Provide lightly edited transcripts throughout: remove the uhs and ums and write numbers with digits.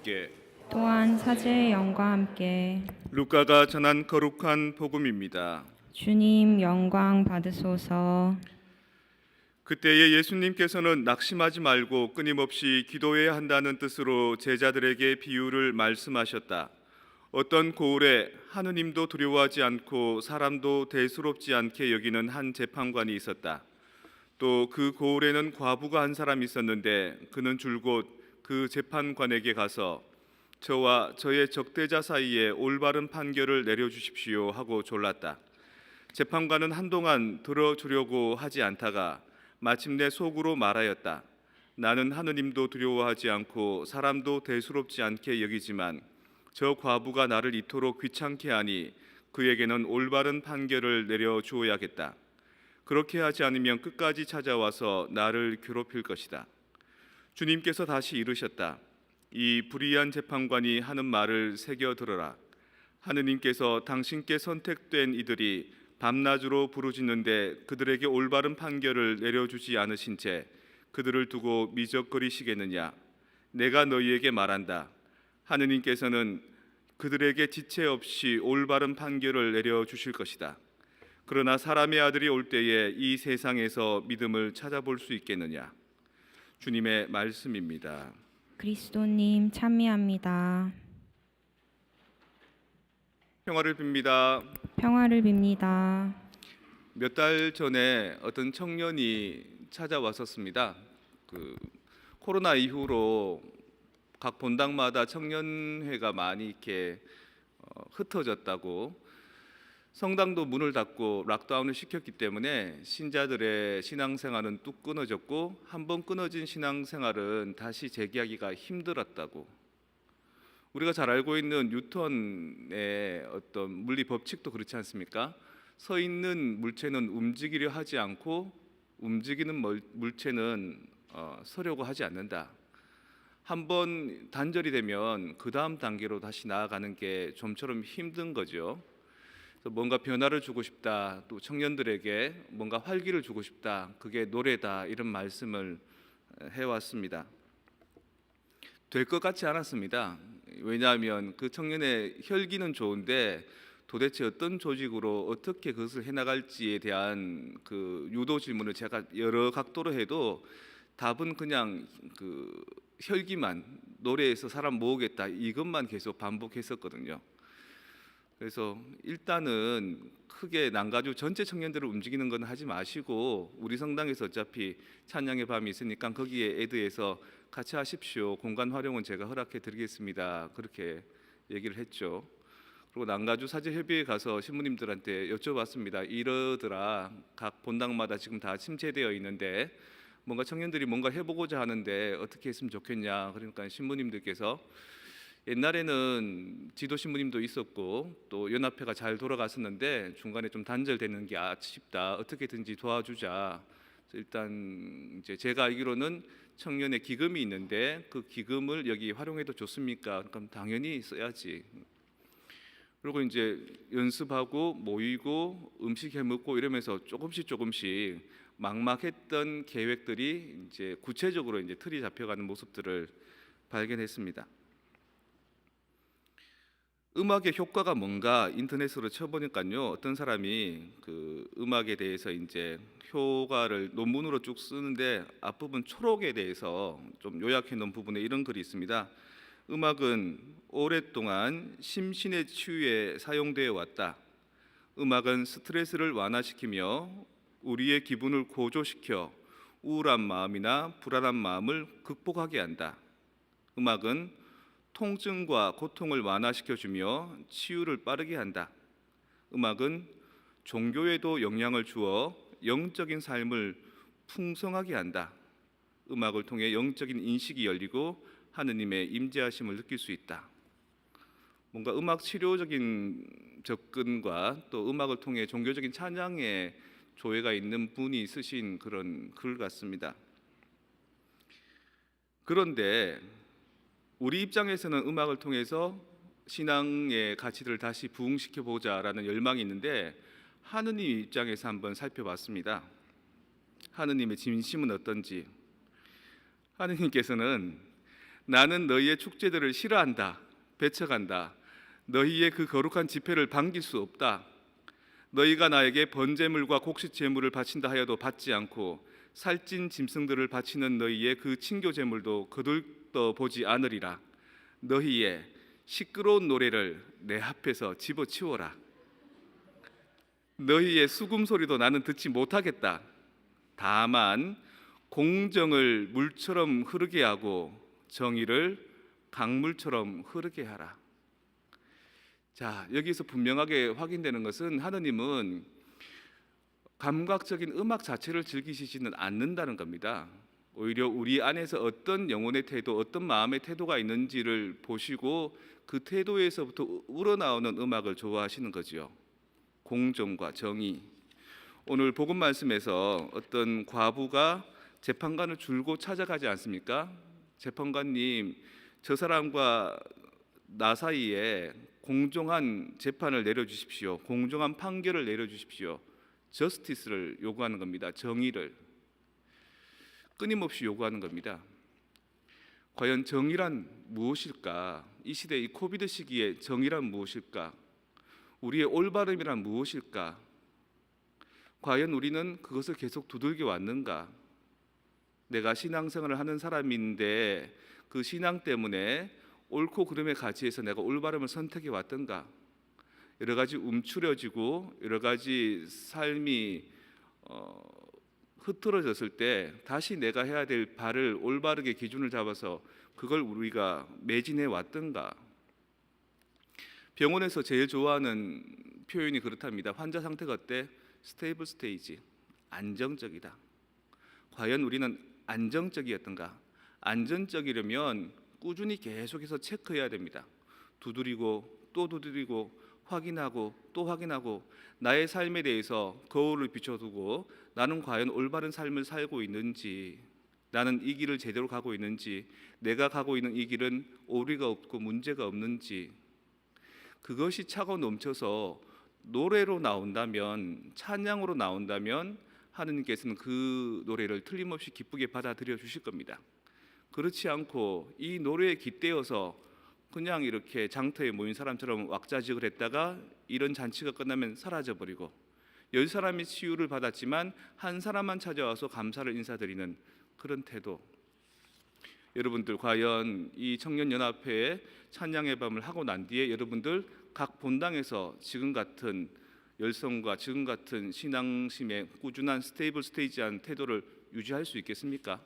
함께 또한 사제의 영과 함께 루카가 전한 거룩한 복음입니다. 주님 영광 받으소서. 그때에 예수님께서는 낙심하지 말고 끊임없이 기도해야 한다는 뜻으로 제자들에게 비유를 말씀하셨다. 어떤 고을에 하느님도 두려워하지 않고 사람도 대수롭지 않게 여기는 한 재판관이 있었다. 또 그 고을에는 과부가 한 사람이 있었는데 그는 줄곧 그 재판관에게 가서 저와 저의 적대자 사이에 올바른 판결을 내려주십시오 하고 졸랐다. 재판관은 한동안 들어주려고 하지 않다가 마침내 속으로 말하였다. 나는 하느님도 두려워하지 않고 사람도 대수롭지 않게 여기지만 저 과부가 나를 이토록 귀찮게 하니 그에게는 올바른 판결을 내려주어야겠다. 그렇게 하지 않으면 끝까지 찾아와서 나를 괴롭힐 것이다. 주님께서 다시 이르셨다. 이 불의한 재판관이 하는 말을 새겨 들으라. 하느님께서 당신께 선택된 이들이 밤낮으로 부르짖는데 그들에게 올바른 판결을 내려주지 않으신 채 그들을 두고 미적거리시겠느냐? 내가 너희에게 말한다. 하느님께서는 그들에게 지체 없이 올바른 판결을 내려주실 것이다. 그러나 사람의 아들이 올 때에 이 세상에서 믿음을 찾아볼 수 있겠느냐? 주님의 말씀입니다. 그리스도님 찬미합니다. 평화를 빕니다. 평화를 빕니다. 몇 달 전에 어떤 청년이 찾아왔었습니다. 코로나 이후로 각 본당마다 청년회가 많이 이렇게 흩어졌다고, 성당도 문을 닫고 락다운을 시켰기 때문에 신자들의 신앙생활은 뚝 끊어졌고 한번 끊어진 신앙생활은 다시 재개하기가 힘들었다고. 우리가 잘 알고 있는 뉴턴의 어떤 물리 법칙도 그렇지 않습니까? 서 있는 물체는 움직이려 하지 않고 움직이는 물체는 서려고 하지 않는다. 한번 단절이 되면 그 다음 단계로 다시 나아가는 게 좀처럼 힘든 거죠. 그래서 뭔가 변화를 주고 싶다, 또 청년들에게 뭔가 활기를 주고 싶다, 그게 노래다, 이런 말씀을 해왔습니다. 될 것 같지 않았습니다. 왜냐하면 그 청년의 혈기는 좋은데 도대체 어떤 조직으로 어떻게 그것을 해나갈지에 대한 그 유도 질문을 제가 여러 각도로 해도 답은 그냥 그 혈기만, 노래에서 사람 모으겠다, 이것만 계속 반복했었거든요. 그래서 일단은 크게 난가주 전체 청년들을 움직이는 건 하지 마시고 우리 성당에서 어차피 찬양의 밤이 있으니까 거기에 애드해서 같이 하십시오. 공간 활용은 제가 허락해 드리겠습니다. 그렇게 얘기를 했죠. 그리고 난가주 사제협의회 가서 신부님들한테 여쭤봤습니다. 이러더라. 각 본당마다 지금 다 침체되어 있는데 뭔가 청년들이 뭔가 해보고자 하는데 어떻게 했으면 좋겠냐. 그러니까 신부님들께서 옛날에는 지도 신부님도 있었고 또 연합회가 잘 돌아갔었는데 중간에 좀 단절되는 게 아쉽다. 어떻게든지 도와주자. 일단 이제 제가 알기로는 청년의 기금이 있는데 그 기금을 여기 활용해도 좋습니까? 그럼 당연히 써야지. 그리고 이제 연습하고 모이고 음식 해 먹고 이러면서 조금씩 막막했던 계획들이 이제 구체적으로 이제 틀이 잡혀가는 모습들을 발견했습니다. 음악의 효과가 뭔가 인터넷으로 쳐보니까요, 어떤 사람이 그 음악에 대해서 이제 효과를 논문으로 쭉 쓰는데 앞부분 초록에 대해서 좀 요약해 놓은 부분에 이런 글이 있습니다. 음악은 오랫동안 심신의 치유에 사용되어 왔다. 음악은 스트레스를 완화시키며 우리의 기분을 고조시켜 우울한 마음이나 불안한 마음을 극복하게 한다. 음악은 통증과 고통을 완화시켜주며 치유를 빠르게 한다. 음악은 종교에도 영향을 주어 영적인 삶을 풍성하게 한다. 음악을 통해 영적인 인식이 열리고 하느님의 임재하심을 느낄 수 있다. 뭔가 음악 치료적인 접근과 또 음악을 통해 종교적인 찬양의 조예가 있는 분이 쓰신 그런 글 같습니다. 그런데 우리 입장에서는 음악을 통해서 신앙의 가치들을 다시 부흥시켜 보자라는 열망이 있는데 하느님 입장에서 한번 살펴봤습니다. 하느님의 진심은 어떤지. 하느님께서는 나는 너희의 축제들을 싫어한다. 배척한다. 너희의 그 거룩한 집회를 반길 수 없다. 너희가 나에게 번제물과 곡식 제물을 바친다 하여도 받지 않고 살찐 짐승들을 바치는 너희의 그 친교 제물도 거들떠 보지 않으리라. 너희의 시끄러운 노래를 내 앞에서 집어치워라. 너희의 수금 소리도 나는 듣지 못하겠다. 다만 공정을 물처럼 흐르게 하고 정의를 강물처럼 흐르게 하라. 자, 여기서 분명하게 확인되는 것은 하느님은 감각적인 음악 자체를 즐기시지는 않는다는 겁니다. 오히려 우리 안에서 어떤 영혼의 태도, 어떤 마음의 태도가 있는지를 보시고 그 태도에서부터 우러나오는 음악을 좋아하시는 거지요. 공정과 정의. 오늘 복음 말씀에서 어떤 과부가 재판관을 줄고 찾아가지 않습니까? 재판관님, 저 사람과 나 사이에 공정한 재판을 내려주십시오. 공정한 판결을 내려주십시오. 저스티스를 요구하는 겁니다. 정의를 끊임없이 요구하는 겁니다. 과연 정의란 무엇일까? 이 시대, 이 코비드 시기에 정의란 무엇일까? 우리의 올바름이란 무엇일까? 과연 우리는 그것을 계속 두들겨 왔는가? 내가 신앙생활을 하는 사람인데 그 신앙 때문에 옳고 그름의 가치에서 내가 올바름을 선택해 왔던가? 여러 가지 움츠려지고 여러 가지 삶이 흐트러졌을 때 다시 내가 해야 될 바를 올바르게 기준을 잡아서 그걸 우리가 매진해 왔던가? 병원에서 제일 좋아하는 표현이 그렇답니다. 환자 상태가 어때? 스테이블 스테이지, 안정적이다. 과연 우리는 안정적이었던가? 안정적이려면 꾸준히 계속해서 체크해야 됩니다. 두드리고 또 두드리고 확인하고 또 확인하고 나의 삶에 대해서 거울을 비춰두고 나는 과연 올바른 삶을 살고 있는지, 나는 이 길을 제대로 가고 있는지, 내가 가고 있는 이 길은 오류가 없고 문제가 없는지, 그것이 차고 넘쳐서 노래로 나온다면, 찬양으로 나온다면 하느님께서는 그 노래를 틀림없이 기쁘게 받아들여 주실 겁니다. 그렇지 않고 이 노래에 깃대어서 그냥 이렇게 장터에 모인 사람처럼 왁자지껄 했다가 이런 잔치가 끝나면 사라져버리고 10사람이 치유를 받았지만 한 사람만 찾아와서 감사를 인사드리는 그런 태도. 여러분들 과연 이 청년연합회에 찬양의 밤을 하고 난 뒤에 여러분들 각 본당에서 지금 같은 열성과 지금 같은 신앙심의 꾸준한 스테이블 스테이지한 태도를 유지할 수 있겠습니까?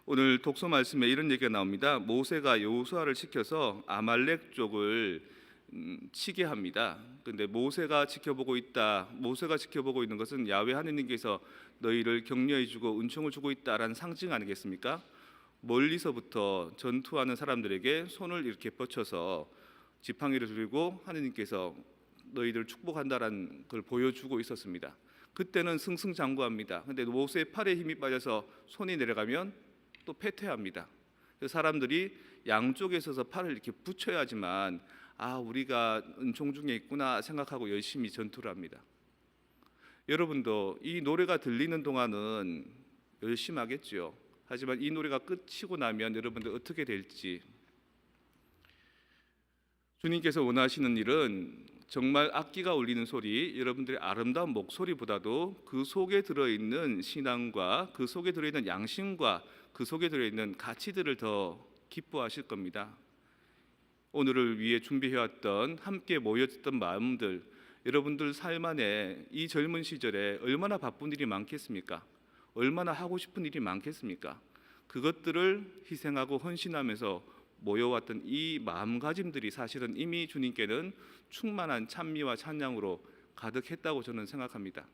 오늘 독서 말씀에 이런 얘기가 나옵니다. 모세가 여호수아를 시켜서 아말렉 쪽을 치게 합니다. 그런데 모세가 지켜보고 있는 것은 야훼 하느님께서 너희를 격려해주고 은총을 주고 있다라는 상징 아니겠습니까? 멀리서부터 전투하는 사람들에게 손을 이렇게 뻗쳐서 지팡이를 들고 하느님께서 너희들 축복한다라는 걸 보여주고 있었습니다. 그때는 승승장구합니다. 그런데 모세의 팔에 힘이 빠져서 손이 내려가면 또 패퇴합니다. 사람들이 양쪽에 서서 팔을 이렇게 붙여야지만 우리가 은총 중에 있구나 생각하고 열심히 전투를 합니다. 여러분도 이 노래가 들리는 동안은 열심히 하겠죠. 하지만 이 노래가 끝이고 나면 여러분들 어떻게 될지, 주님께서 원하시는 일은 정말 악기가 울리는 소리, 여러분들의 아름다운 목소리보다도 그 속에 들어있는 신앙과 그 속에 들어있는 양심과 그 속에 들어있는 가치들을 더 기뻐하실 겁니다. 오늘을 위해 준비해왔던 함께 모였던 마음들, 여러분들 삶 안에 이 젊은 시절에 얼마나 바쁜 일이 많겠습니까? 얼마나 하고 싶은 일이 많겠습니까? 그것들을 희생하고 헌신하면서 모여왔던 이 마음가짐들이 사실은 이미 주님께는 충만한 찬미와 찬양으로 가득했다고 저는 생각합니다.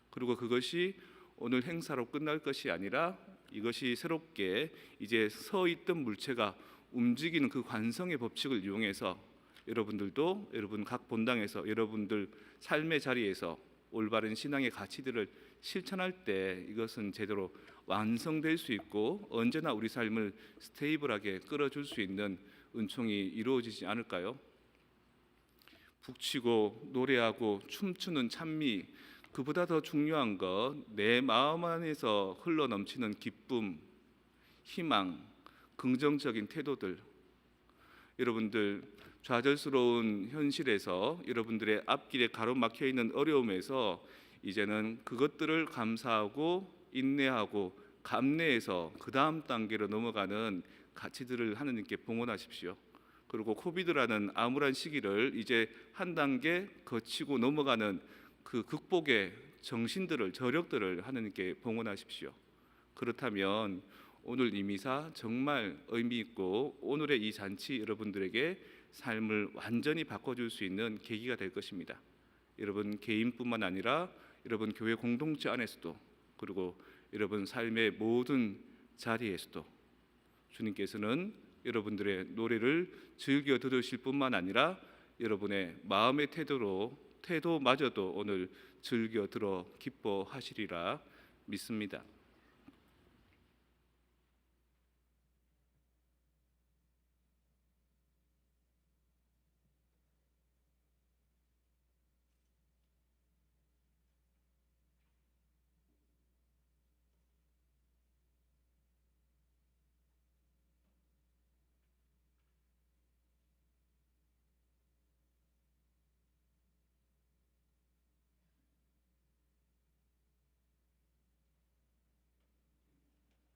그리고 그것이 오늘 행사로 끝날 것이 아니라 이것이 새롭게 이제 서 있던 물체가 움직이는 그 관성의 법칙을 이용해서 여러분들도 여러분 각 본당에서 여러분들 삶의 자리에서 올바른 신앙의 가치들을 실천할 때 이것은 제대로 완성될 수 있고 언제나 우리 삶을 스테이블하게 끌어줄 수 있는 은총이 이루어지지 않을까요? 북치고 노래하고 춤추는 찬미, 그보다 더 중요한 것, 내 마음 안에서 흘러넘치는 기쁨, 희망, 긍정적인 태도들. 여러분들 좌절스러운 현실에서, 여러분들의 앞길에 가로막혀 있는 어려움에서 이제는 그것들을 감사하고 인내하고 감내해서 그 다음 단계로 넘어가는 가치들을 하느님께 봉헌하십시오. 그리고 코비드라는 암울한 시기를 이제 한 단계 거치고 넘어가는 그 극복의 정신들을, 저력들을 하느님께 봉헌하십시오. 그렇다면 오늘 이 미사 정말 의미 있고 오늘의 이 잔치 여러분들에게 삶을 완전히 바꿔줄 수 있는 계기가 될 것입니다. 여러분 개인뿐만 아니라 여러분 교회 공동체 안에서도, 그리고 여러분 삶의 모든 자리에서도 주님께서는 여러분들의 노래를 즐겨 들으실 뿐만 아니라 여러분의 마음의 태도마저도 오늘 즐겨 들어 기뻐하시리라 믿습니다.